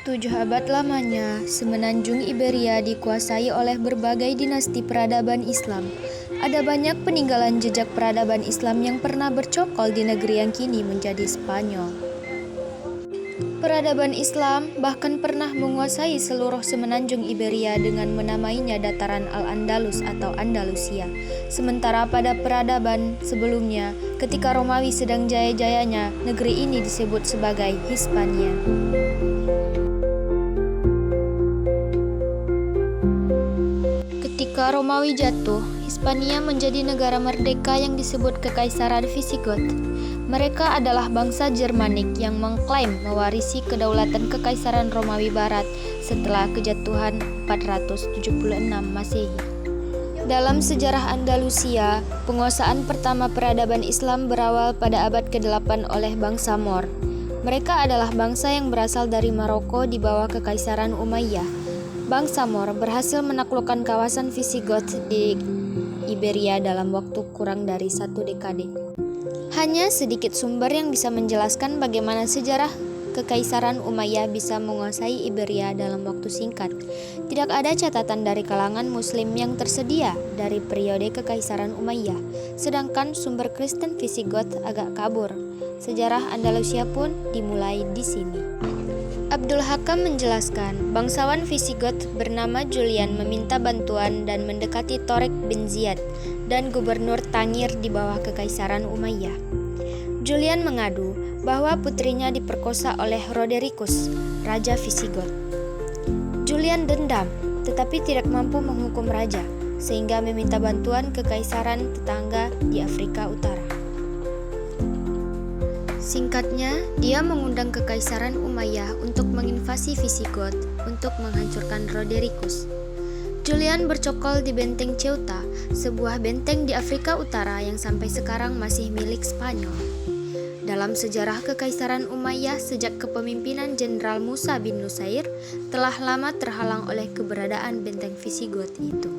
7 abad lamanya, semenanjung Iberia dikuasai oleh berbagai dinasti peradaban Islam. Ada banyak peninggalan jejak peradaban Islam yang pernah bercokol di negeri yang kini menjadi Spanyol. Peradaban Islam bahkan pernah menguasai seluruh semenanjung Iberia dengan menamainya dataran Al-Andalus atau Andalusia. Sementara pada peradaban sebelumnya, ketika Romawi sedang jaya-jayanya, negeri ini disebut sebagai Hispania. Ketika Romawi jatuh, Hispania menjadi negara merdeka yang disebut Kekaisaran Visigoth. Mereka adalah bangsa Germanik yang mengklaim mewarisi kedaulatan Kekaisaran Romawi Barat setelah kejatuhan 476 Masehi. Dalam sejarah Andalusia, penguasaan pertama peradaban Islam berawal pada abad ke-8 oleh bangsa Moor. Mereka adalah bangsa yang berasal dari Maroko di bawah Kekaisaran Umayyah. Bangsa Moor berhasil menaklukkan kawasan Visigoth di Iberia dalam waktu kurang dari 1 dekade. Hanya sedikit sumber yang bisa menjelaskan bagaimana sejarah Kekaisaran Umayyah bisa menguasai Iberia dalam waktu singkat. Tidak ada catatan dari kalangan Muslim yang tersedia dari periode Kekaisaran Umayyah, sedangkan sumber Kristen Visigoth agak kabur. Sejarah Andalusia pun dimulai di sini. Abdul Hakam menjelaskan, bangsawan Visigoth bernama Julian meminta bantuan dan mendekati Torik bin Ziyad dan gubernur Tangir di bawah Kekaisaran Umayyah. Julian mengadu bahwa putrinya diperkosa oleh Rodericus, Raja Visigoth. Julian dendam, tetapi tidak mampu menghukum raja, sehingga meminta bantuan kekaisaran tetangga di Afrika Utara. Singkatnya, dia mengundang Kekaisaran Umayyah untuk menginvasi Visigoth untuk menghancurkan Rodericus. Julian bercokol di benteng Ceuta, sebuah benteng di Afrika Utara yang sampai sekarang masih milik Spanyol. Dalam sejarah Kekaisaran Umayyah sejak kepemimpinan Jenderal Musa bin Nusair, telah lama terhalang oleh keberadaan benteng Visigoth itu.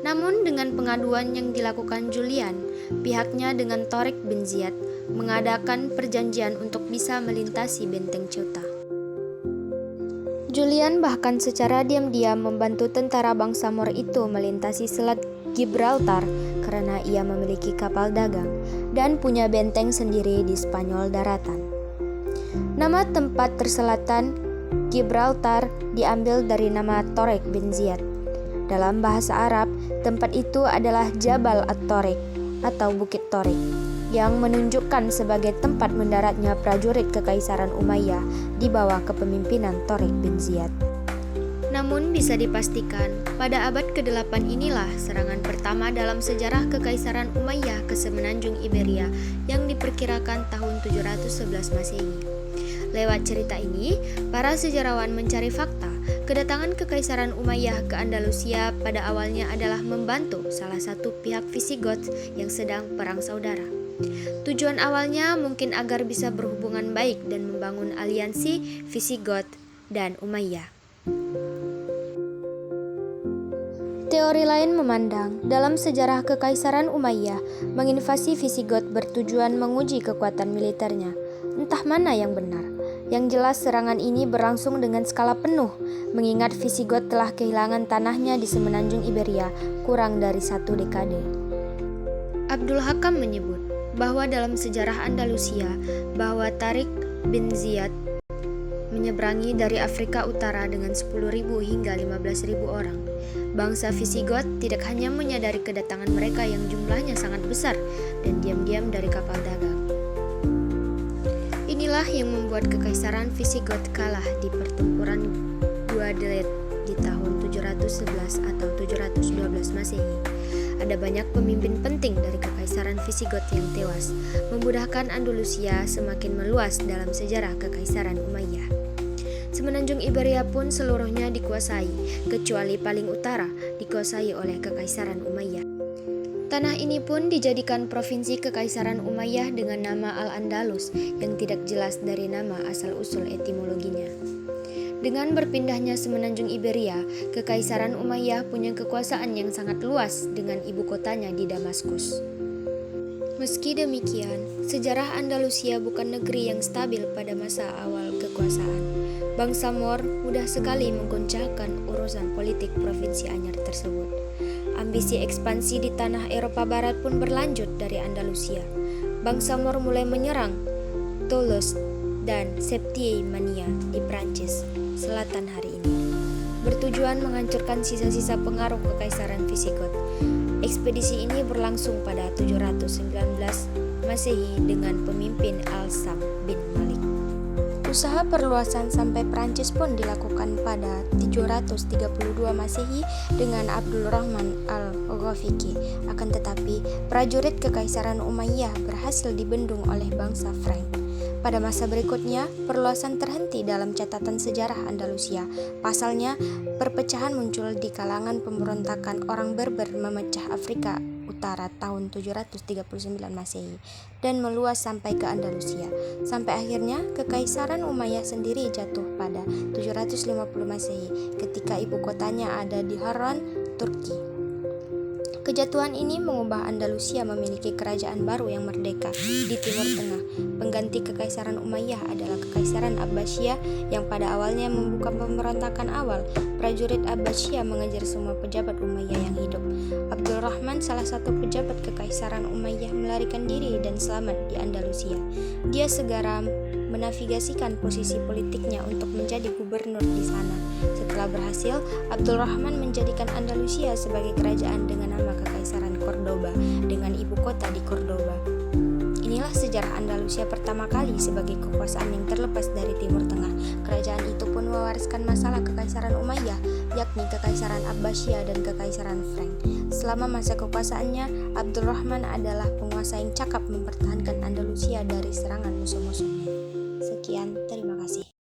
Namun dengan pengaduan yang dilakukan Julian, pihaknya dengan Torik bin Ziyad mengadakan perjanjian untuk bisa melintasi benteng Ceuta. Julian bahkan secara diam-diam membantu tentara bangsa Moor itu melintasi Selat Gibraltar karena ia memiliki kapal dagang dan punya benteng sendiri di Spanyol daratan. Nama tempat terselatan Gibraltar diambil dari nama Torik bin Ziyad. Dalam bahasa Arab, tempat itu adalah Jabal at-Torik atau Bukit Torik, yang menunjukkan sebagai tempat mendaratnya prajurit Kekaisaran Umayyah di bawah kepemimpinan Torik bin Ziyad. Namun bisa dipastikan, pada abad ke-8 inilah serangan pertama dalam sejarah Kekaisaran Umayyah ke semenanjung Iberia yang diperkirakan tahun 711 Masehi. Lewat cerita ini, para sejarawan mencari fakta. Kedatangan Kekaisaran Umayyah ke Andalusia pada awalnya adalah membantu salah satu pihak Visigoth yang sedang perang saudara. Tujuan awalnya mungkin agar bisa berhubungan baik dan membangun aliansi Visigoth dan Umayyah. Teori lain memandang, dalam sejarah Kekaisaran Umayyah, menginvasi Visigoth bertujuan menguji kekuatan militernya. Entah mana yang benar. Yang jelas serangan ini berlangsung dengan skala penuh, mengingat Visigoth telah kehilangan tanahnya di semenanjung Iberia kurang dari 1 dekade. Abdul Hakam menyebut bahwa dalam sejarah Andalusia, bahwa Tarik bin Ziyad menyeberangi dari Afrika Utara dengan 10.000 hingga 15.000 orang. Bangsa Visigoth tidak hanya menyadari kedatangan mereka yang jumlahnya sangat besar dan diam-diam dari kapal dagang. Inilah yang membuat Kekaisaran Visigoth kalah di pertempuran Guadalete di tahun 711 atau 712 Masehi. Ada banyak pemimpin penting dari Kekaisaran Visigoth yang tewas, memudahkan Andalusia semakin meluas dalam sejarah Kekaisaran Umayyah. Semenanjung Iberia pun seluruhnya dikuasai, kecuali paling utara dikuasai oleh Kekaisaran Umayyah. Tanah ini pun dijadikan provinsi Kekaisaran Umayyah dengan nama Al-Andalus yang tidak jelas dari nama asal-usul etimologinya. Dengan berpindahnya semenanjung Iberia, Kekaisaran Umayyah punya kekuasaan yang sangat luas dengan ibu kotanya di Damaskus. Meski demikian, sejarah Andalusia bukan negeri yang stabil pada masa awal kekuasaan. Bangsa Moor mudah sekali menggoncangkan urusan politik provinsi anyar tersebut. Ambisi ekspansi di tanah Eropa Barat pun berlanjut dari Andalusia. Bangsa Moor mulai menyerang Toulouse dan Septimania di Prancis selatan hari ini, bertujuan menghancurkan sisa-sisa pengaruh Kekaisaran Visigot. Ekspedisi ini berlangsung pada 719 Masehi dengan pemimpin Al-Sam bin Malik. Usaha perluasan sampai Prancis pun dilakukan pada 732 Masehi dengan Abdul Rahman Al-Ghafiqi. Akan tetapi, prajurit Kekaisaran Umayyah berhasil dibendung oleh bangsa Frank. Pada masa berikutnya, perluasan terhenti dalam catatan sejarah Andalusia. Pasalnya, perpecahan muncul di kalangan pemberontakan orang Berber memecah Afrika Utara tahun 739 Masehi dan meluas sampai ke Andalusia. Sampai akhirnya Kekaisaran Umayyah sendiri jatuh pada 750 Masehi ketika ibu kotanya ada di Harran, Turki. Kejatuhan ini mengubah Andalusia memiliki kerajaan baru yang merdeka di Timur Tengah. Pengganti Kekaisaran Umayyah adalah Kekaisaran Abbasiyah yang pada awalnya membuka pemberontakan awal. Prajurit Abbasiyah mengejar semua pejabat Umayyah yang hidup. Abdul Rahman, salah satu pejabat Kekaisaran Umayyah, melarikan diri dan selamat di Andalusia. Dia segera menavigasikan posisi politiknya untuk menjadi gubernur di sana. Setelah berhasil, Abdul Rahman menjadikan Andalusia sebagai kerajaan dengan nama Kekaisaran Cordoba dengan ibu kota di Cordoba. Inilah sejarah Andalusia pertama kali sebagai kekuasaan yang terlepas dari Timur Tengah. Kerajaan itu pun mewariskan masalah Kekaisaran Umayyah, yakni Kekaisaran Abbasiyah dan Kekaisaran Frank. Selama masa kekuasaannya, Abdul Rahman adalah penguasa yang cakap mempertahankan Andalusia dari serangan musuh-musuhnya. Sekian, terima kasih.